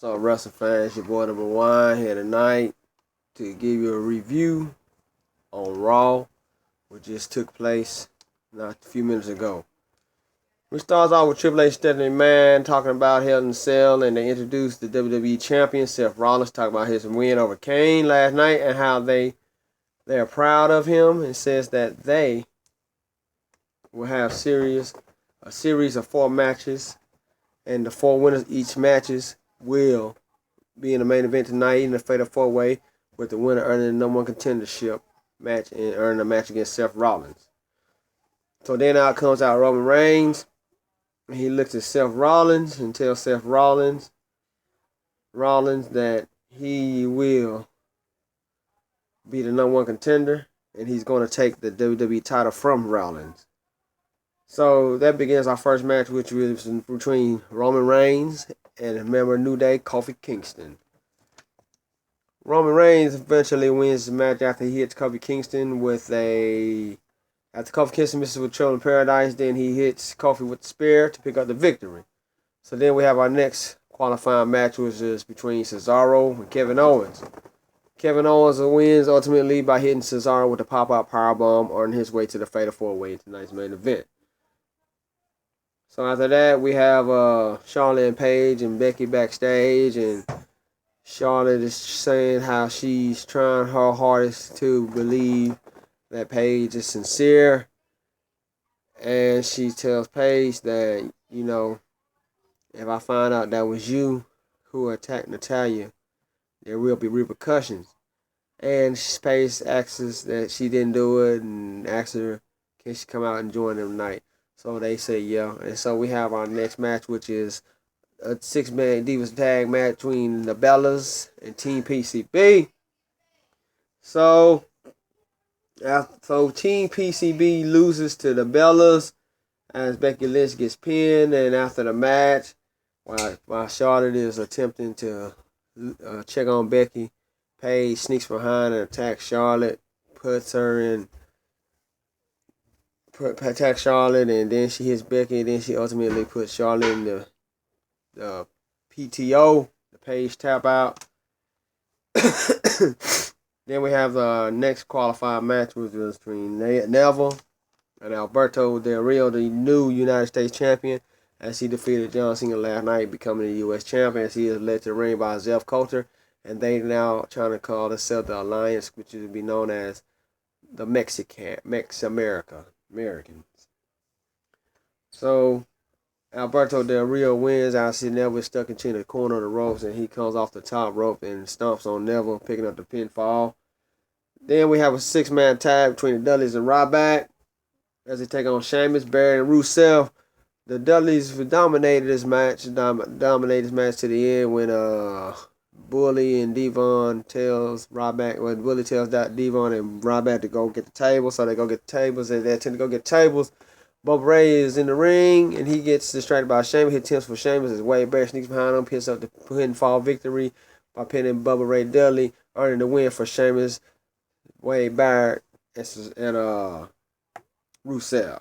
So, wrestling fans, your boy number one here tonight to give you a review on Raw, which just took place not a few minutes ago. We start off with Triple H, Stephanie Man talking about Hell in a Cell, and they introduced the WWE champion Seth Rollins, talking about his win over Kane last night and how they're proud of him, and says that they will have a series of 4 matches, and the 4 winners each matches will be in the main event tonight in the Fatal 4-Way, with the winner earning the number 1 contendership match and earning a match against Seth Rollins. So then out comes out Roman Reigns. He looks at Seth Rollins and tells Seth Rollins that he will be the number 1 contender and he's going to take the WWE title from Rollins. So that begins our first match, which was between Roman Reigns and a member of New Day, Kofi Kingston. Roman Reigns eventually wins the match after he hits Kofi Kingston after Kofi Kingston misses with Trouble in Paradise, then he hits Kofi with the spear to pick up the victory. So then we have our next qualifying match, which is between Cesaro and Kevin Owens. Kevin Owens wins ultimately by hitting Cesaro with a pop-out powerbomb on his way to the Fatal 4-Way in tonight's main event. So after that, we have Charlotte and Paige and Becky backstage, and Charlotte is saying how she's trying her hardest to believe that Paige is sincere. And she tells Paige that, if I find out that was you who attacked Natalya, there will be repercussions. And Paige asks us that she didn't do it and asks her, can she come out and join them tonight? So they say yeah. And so we have our next match, which is a 6-man Divas tag match between the Bellas and Team PCB. So Team PCB loses to the Bellas as Becky Lynch gets pinned, and after the match, while Charlotte is attempting to check on Becky, Paige sneaks behind and attacks Charlotte, attacks Charlotte, and then she hits Becky, and then she ultimately puts Charlotte in the PTO, the Paige tap out. Then we have the next qualified match, which was between Neville and Alberto Del Rio, the new United States champion, as he defeated John Cena last night, becoming the U.S. champion, as he is led to the ring by Zeph Coulter, and they now trying to call themselves the Alliance, which would be known as the Americans. So Alberto Del Rio wins. I see Neville stuck in the corner of the ropes, and he comes off the top rope and stomps on Neville, picking up the pinfall. Then we have a 6-man tag between the Dudleys and Ryback as they take on Sheamus, Barrett, and Rusev. The Dudleys dominated this match to the end when Bully and Devon tells Ryback, when Bully tells Devon and Ryback to go get the table, so they go get the tables, and they attempt to go get tables. Bubba Ray is in the ring, and he gets distracted by Sheamus. He attempts for Sheamus as Wade Barrett sneaks behind him, picks up the pinfall victory by pinning Bubba Ray Dudley, earning the win for Sheamus, Wade Barrett, and Rusev.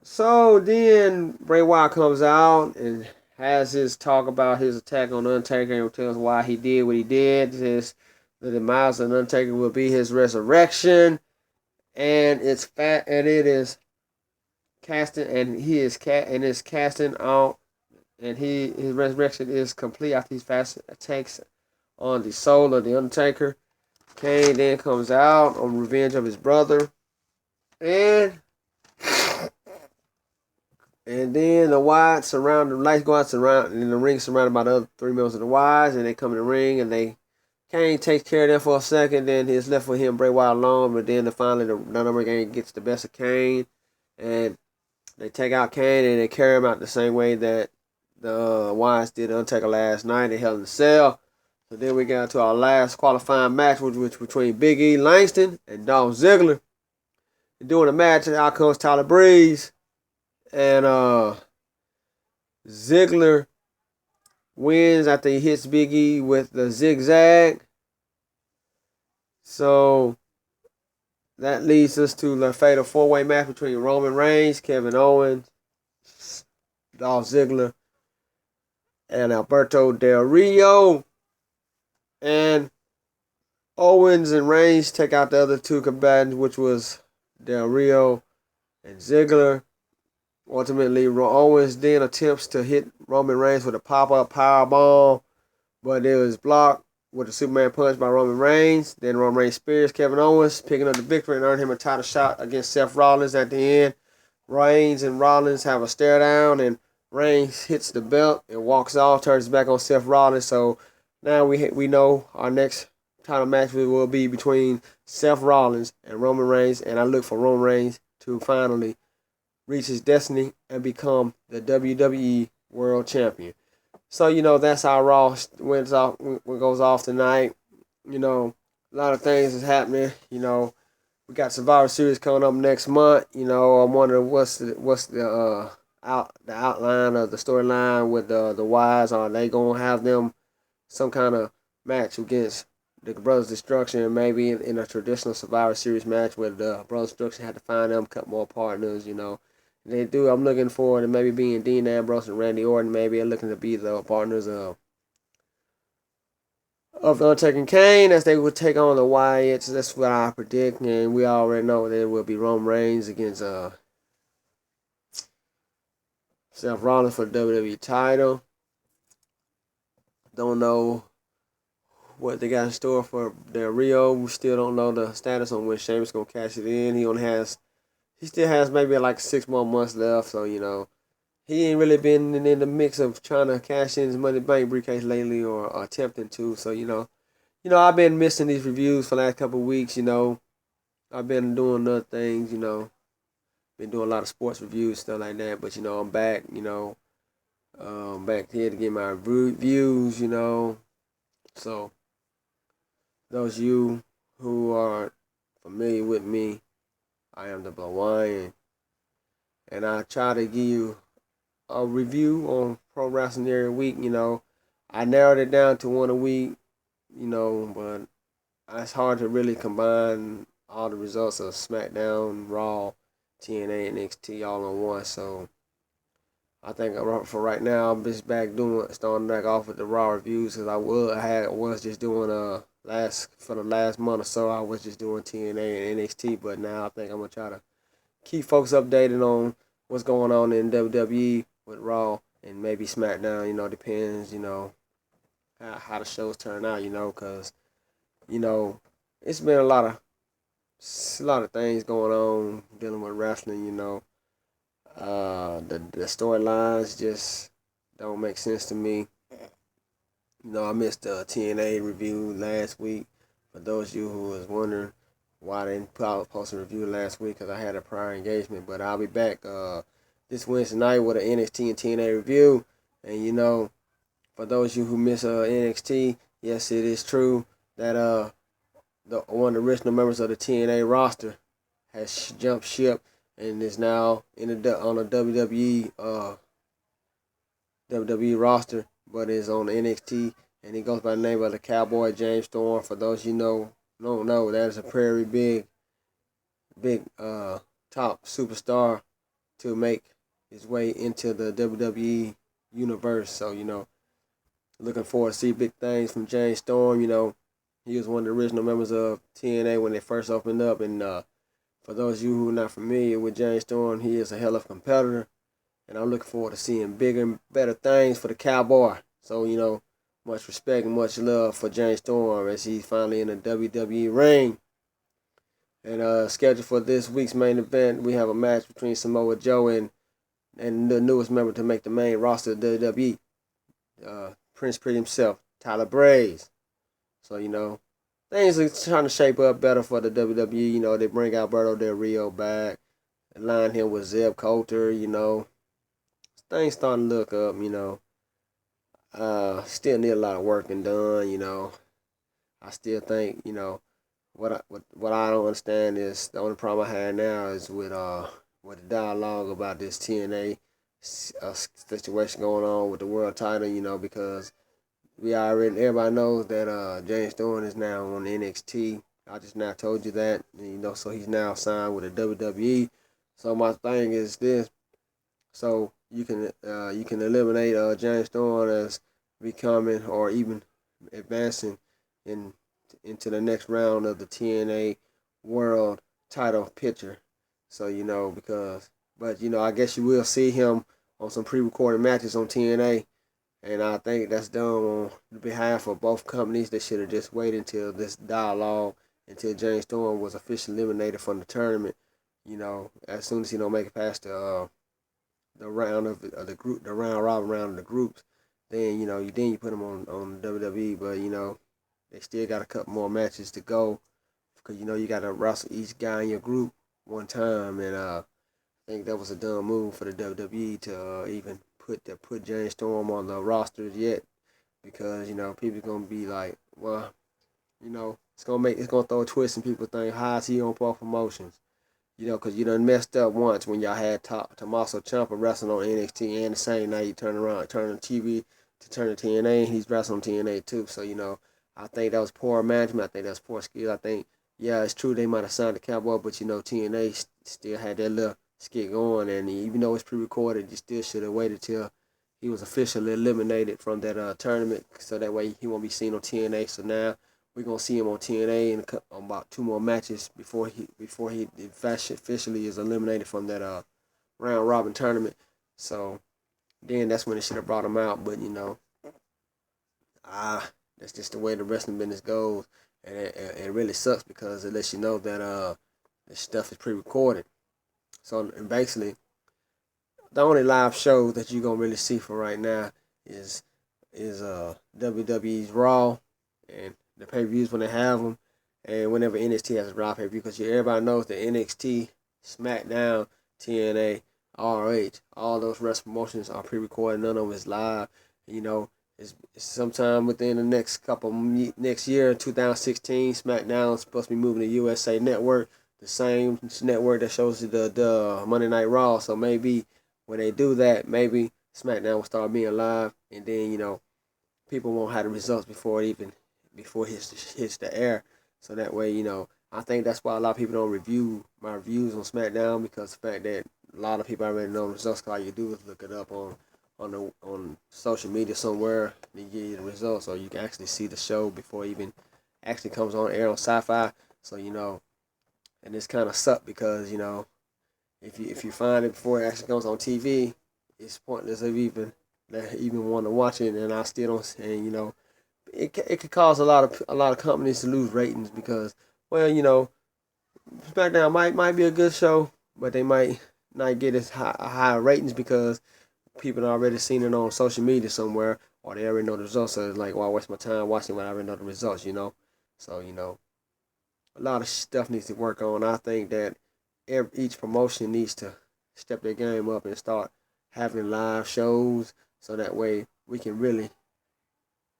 So then Bray Wyatt comes out and has his talk about his attack on Undertaker and tells why he did what he did. Says the demise of Undertaker will be his resurrection, and it is casting, and he is casting out, and his resurrection is complete after he attacks on the soul of the Undertaker. Kane then comes out on revenge of his brother, and then the Wyatts the lights go out in the ring, surrounded by the other 3 members of the Wyatts, and they come in the ring, and Kane takes care of them for a second, then it's left for him, Bray Wyatt alone, but then finally the number game gets the best of Kane, and they take out Kane, and they carry him out the same way that the Wyatts did Undertaker last night in Hell in a Cell. So then we got to our last qualifying match, which was between Big E Langston and Dolph Ziggler. And during the match, out comes Tyler Breeze, and Ziggler wins after he hits Big E with the zigzag. So that leads us to the Fatal 4-Way match between Roman Reigns, Kevin Owens, Dolph Ziggler, and Alberto Del Rio. And Owens and Reigns take out the other two combatants, which was Del Rio and Ziggler. Ultimately, Owens then attempts to hit Roman Reigns with a pop-up powerbomb, but it was blocked with a Superman punch by Roman Reigns. Then Roman Reigns spears Kevin Owens, picking up the victory and earned him a title shot against Seth Rollins at the end. Reigns and Rollins have a stare down, and Reigns hits the belt and walks off, turns back on Seth Rollins. So now we know our next title match will be between Seth Rollins and Roman Reigns, and I look for Roman Reigns to finally reach his destiny and become the WWE World Champion. So, that's how Raw goes off tonight. A lot of things is happening. We got Survivor Series coming up next month. I'm wondering what's the outline of the storyline with the Wives. Are they gonna have them some kind of match against the Brothers Destruction, maybe in a traditional Survivor Series match where the Brothers Destruction had to find them a couple more partners. They do. I'm looking forward to maybe being Dean Ambrose and Randy Orton. Maybe I'm looking to be the partners of the Undertaker and Kane as they would take on the Wyatts. That's what I predict, and we already know that it will be Roman Reigns against Seth Rollins for the WWE title. Don't know what they got in store for Del Rio. We still don't know the status on when Sheamus gonna cash it in. He still has maybe like 6 more months left, so he ain't really been in the mix of trying to cash in his Money Bank briefcase lately or attempting to. So I've been missing these reviews for the last couple of weeks. I've been doing other things. Been doing a lot of sports reviews, stuff like that. But I'm back. Back here to get my reviews. So those of you who are familiar with me, I am the Blawaiian, and I try to give you a review on pro wrestling every week. I narrowed it down to one a week. But it's hard to really combine all the results of SmackDown, Raw, TNA, and NXT all in one. So I think for right now, I'm just starting back off with the Raw reviews because I was just doing for the last month or so I was just doing TNA and NXT, but now I think I'm gonna try to keep folks updated on what's going on in WWE with Raw and maybe SmackDown. Depends. How the shows turn out. Because it's been a lot of things going on dealing with wrestling. The storylines just don't make sense to me. I missed the TNA review last week. For those of you who was wondering why I didn't post a review last week, because I had a prior engagement. But I'll be back this Wednesday night with an NXT and TNA review. And for those of you who miss NXT, yes, it is true that one of the original members of the TNA roster has jumped ship and is now on the WWE roster, but is on the NXT, and he goes by the name of the Cowboy James Storm. For those don't know, that is a very big top superstar to make his way into the WWE universe. So looking forward to see big things from James Storm. He was one of the original members of TNA when they first opened up, and for those of you who are not familiar with James Storm, he is a hell of a competitor. And I'm looking forward to seeing bigger and better things for the Cowboy. So, much respect and much love for James Storm as he's finally in the WWE ring. And scheduled for this week's main event, we have a match between Samoa Joe and the newest member to make the main roster of WWE, Prince Pretty himself, Tyler Breeze. So, things are trying to shape up better for the WWE. They bring Alberto Del Rio back, align him with Zeb Coulter, things starting to look up, still need a lot of work and done, I still think, what I don't understand is the only problem I have now is with the dialogue about this TNA situation going on with the world title, because everybody knows that James Storm is now on NXT. I just now told you that, so he's now signed with the WWE. So my thing is this. So you can eliminate James Storm as becoming or even advancing in into the next round of the TNA World Title picture. So because, but I guess you will see him on some pre-recorded matches on TNA, and I think that's done on behalf of both companies. They should have just waited until this dialogue, until James Storm was officially eliminated from the tournament. As soon as he don't make it past the round of the group, the round robin round of the groups, then you put him on WWE. But they still got a couple more matches to go because you got to wrestle each guy in your group one time, and I think that was a dumb move for the WWE to even put James Storm on the rosters yet, because people gonna be like, well, it's gonna throw a twist and people think, how is he on both promotions? Because you done messed up once when y'all had Tommaso Ciampa wrestling on NXT, and the same night you turn the TV to turn to TNA, and he's wrestling on TNA too. So I think that was poor management. I think that was poor skill. I think, yeah, it's true they might have signed the Cowboy, but TNA still had that little skit going, and even though it's pre-recorded, you still should have waited till he was officially eliminated from that tournament, so that way he won't be seen on TNA. So now we're gonna see him on TNA in about two more matches before he officially is eliminated from that round robin tournament. So then that's when they should have brought him out. But that's just the way the wrestling business goes, and it really sucks because it lets you know that this stuff is pre-recorded. So, and basically, the only live show that you're gonna really see for right now is WWE's Raw and the pay-per-views when they have them, and whenever NXT has a Raw pay-per-view, because everybody knows that NXT, SmackDown, TNA, ROH, all those wrestling promotions are pre-recorded. None of them is live. It's sometime within the next year, 2016, SmackDown is supposed to be moving to USA Network, the same network that shows the Monday Night Raw. So maybe when they do that, maybe SmackDown will start being live, and then people won't have the results before it hits the air. So that way, I think that's why a lot of people don't review my reviews on SmackDown, because the fact that a lot of people already know the results. All you do is look it up on social media somewhere, they give you the results, so you can actually see the show before it even actually comes on air on Sci-Fi. So and it's kind of suck because if you find it before it actually goes on TV, it's pointless of even want to watch it. And I still don't. And it could cause a lot of companies to lose ratings because, well, SmackDown might be a good show, but they might not get as high ratings because people have already seen it on social media somewhere, or they already know the results. So it's like, why waste my time watching when I already know the results? So a lot of stuff needs to work on. I think that each promotion needs to step their game up and start having live shows, so that way we can really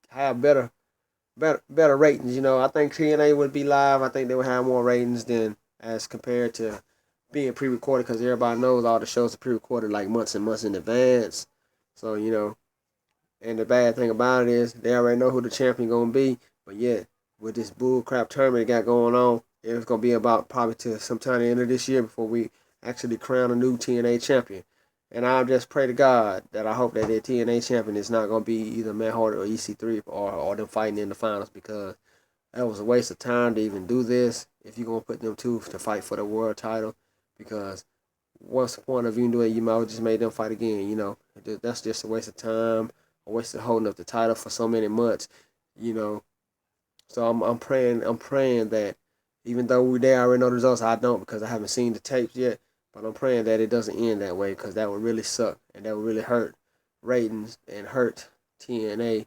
have better ratings. I think TNA would be live. I think they would have more ratings than as compared to being pre-recorded, because everybody knows all the shows are pre-recorded like months and months in advance. So and the bad thing about it is they already know who the champion gonna be, but yet with this bull crap tournament they got going on, it's gonna be about probably to sometime the end of this year before we actually crown a new TNA champion. And I just pray to God that I hope that the TNA champion is not gonna be either Matt Hardy or EC3, or them fighting in the finals, because that was a waste of time to even do this if you're gonna put them two to fight for the world title, because what's the point of you doing it? You might have just made them fight again. That's just a waste of time, a waste of holding up the title for so many months. you know. So I'm praying that even though they already know the results, I don't, because I haven't seen the tapes yet. But I'm praying that it doesn't end that way, because that would really suck and that would really hurt ratings and hurt TNA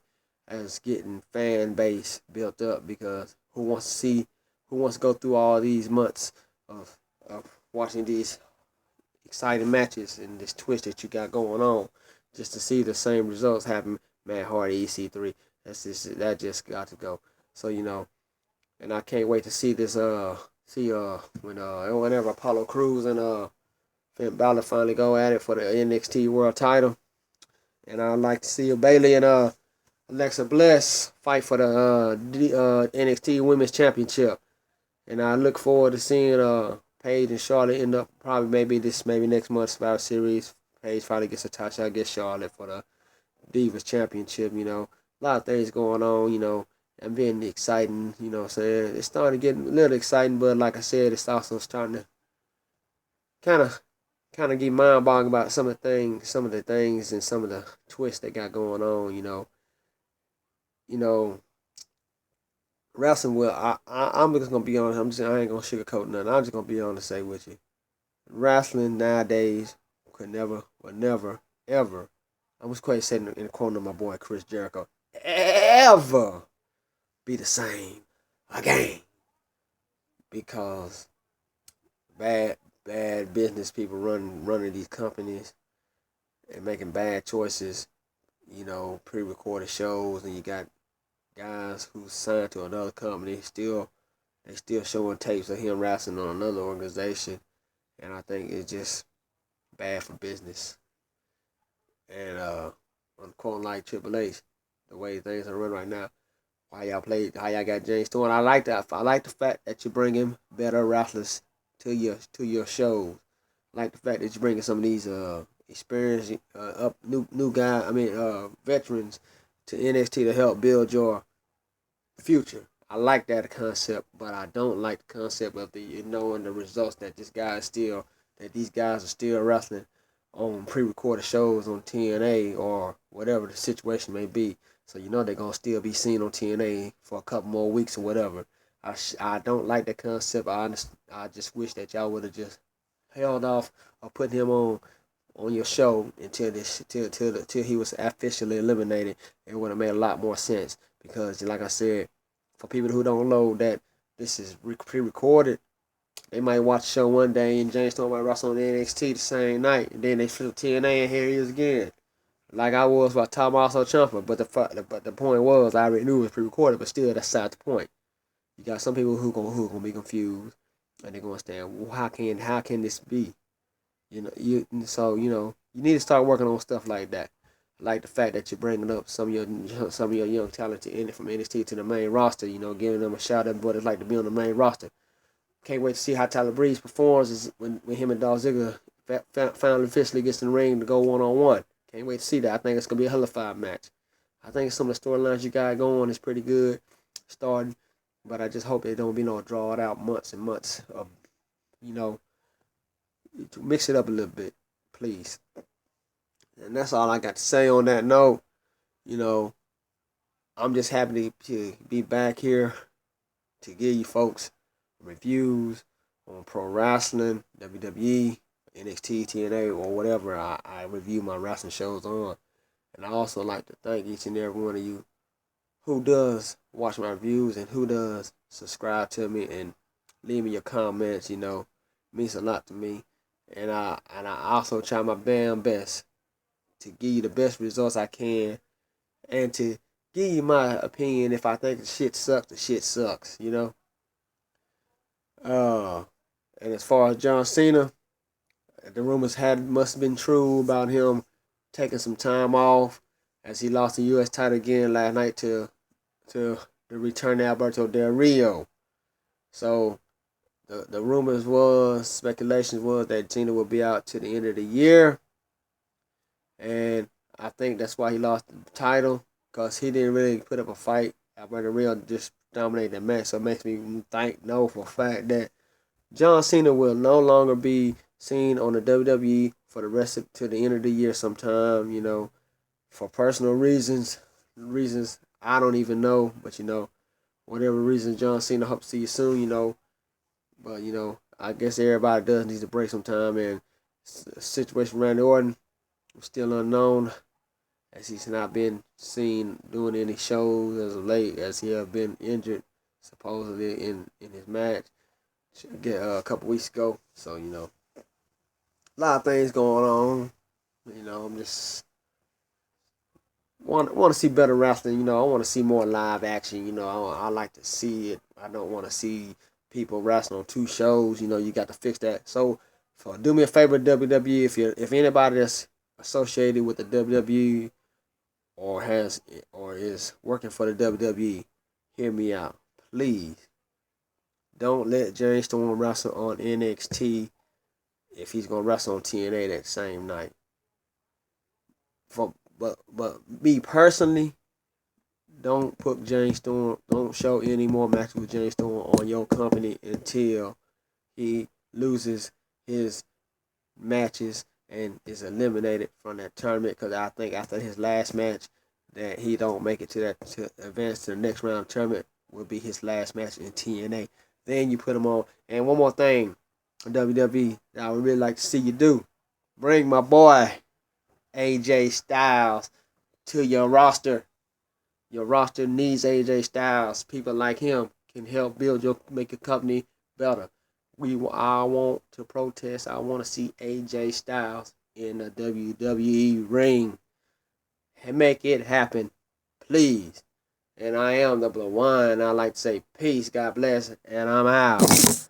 as getting fan base built up. Because who wants to go through all these months of of watching these exciting matches and this twist that you got going on, just to see the same results happen. Matt Hardy, EC3. That just got to go. So and I can't wait to see this. Whenever Apollo Crews and Finn Balor finally go at it for the NXT World Title, and I'd like to see Bayley and Alexa Bliss fight for the NXT Women's Championship. And I look forward to seeing Paige and Charlotte end up probably maybe next month's Survivor Series Paige finally gets a touch against Charlotte for the Divas Championship. A lot of things going on. And being exciting. What I'm saying, it's starting to get a little exciting, but like I said, it's also starting to kind of get mind boggling about some of the things, and some of the twists they got going on. You know, wrestling. Well, I'm just gonna be honest. I ain't gonna sugarcoat nothing. I'm just gonna be honest, say with you. Wrestling nowadays will never, ever. I was quite saying in the corner of my boy Chris Jericho, ever be the same again, because bad business people running these companies and making bad choices. Pre-recorded shows, and you got guys who signed to another company still showing tapes of him wrestling on another organization, and I think it's just bad for business. And I'm quoting like Triple H, the way things are run right now. How y'all got James Storm. I like that. I like the fact that you're bringing better wrestlers to your shows. I like the fact that you're bringing some of these experienced up new guys. Veterans to NXT to help build your future. I like that concept, but I don't like the concept of knowing the results that these guys are still wrestling on pre-recorded shows on TNA or whatever the situation may be. So they're gonna still be seen on TNA for a couple more weeks or whatever. I don't like that concept. I just wish that y'all would have just held off or put him on your show till he was officially eliminated. It would have made a lot more sense, because like I said, for people who don't know that this is pre-recorded, they might watch the show one day and James Storm might wrestle on NXT the same night, and then they flip TNA and here he is again. Like I was about Tommaso Ciampa, but the point was I already knew it was pre-recorded, but still that's not the point. You got some people who gonna be confused, and they're gonna stand. Well, how can this be? You need to start working on stuff like that. Like the fact that you're bringing up some of your young talent from NXT to the main roster. Giving them a shout out, what it's like to be on the main roster. Can't wait to see how Tyler Breeze performs when him and Dolph Ziggler finally officially gets in the ring to go 1-on-1. Can't wait to see that. I think it's gonna be a hell of a fire match. I think some of the storylines you got going is pretty good, starting, but I just hope it don't be no draw it out months and months of, mix it up a little bit, please. And that's all I got to say on that note. I'm just happy to be back here to give you folks reviews on pro wrestling, WWE, NXT, TNA, or whatever I review my wrestling shows on. And I also like to thank each and every one of you who does watch my reviews and who does subscribe to me and leave me your comments. It means a lot to me. And I also try my damn best to give you the best results I can, and to give you my opinion. If I think the shit sucks, And as far as John Cena, the rumors must have been true about him taking some time off, as he lost the U.S. title again last night to the return of Alberto Del Rio. So the speculations was that Cena will be out to the end of the year. And I think that's why he lost the title, because he didn't really put up a fight. Alberto Del Rio just dominated the match. So it makes me know for a fact that John Cena will no longer be seen on the WWE for the to the end of the year sometime, for personal reasons I don't even know, but whatever reason, John Cena, hope to see you soon, but I guess everybody does need to break sometime, and the situation with Randy Orton is still unknown, as he's not been seen doing any shows as of late, as he have been injured supposedly in his match a couple weeks ago. So a lot of things going on. I'm just want to see better wrestling. I want to see more live action. I like to see it. I don't want to see people wrestling on two shows. You got to fix that. So do me a favor, WWE. If anybody that's associated with the WWE or is working for the WWE, hear me out, please. Don't let James Storm wrestle on NXT if he's gonna wrestle on TNA that same night. But me personally, don't put James Storm. Don't show any more matches with James Storm on your company until he loses his matches and is eliminated from that tournament. Because I think after his last match, that he don't make it to advance to the next round tournament will be his last match in TNA. Then you put him on. And one more thing, WWE, that I would really like to see you do. Bring my boy AJ Styles to your roster. Your roster needs AJ Styles. People like him can help make your company better. I want to protest. I want to see AJ Styles in the WWE ring. And make it happen, please. And I am the Blue One. I like to say peace, God bless, and I'm out.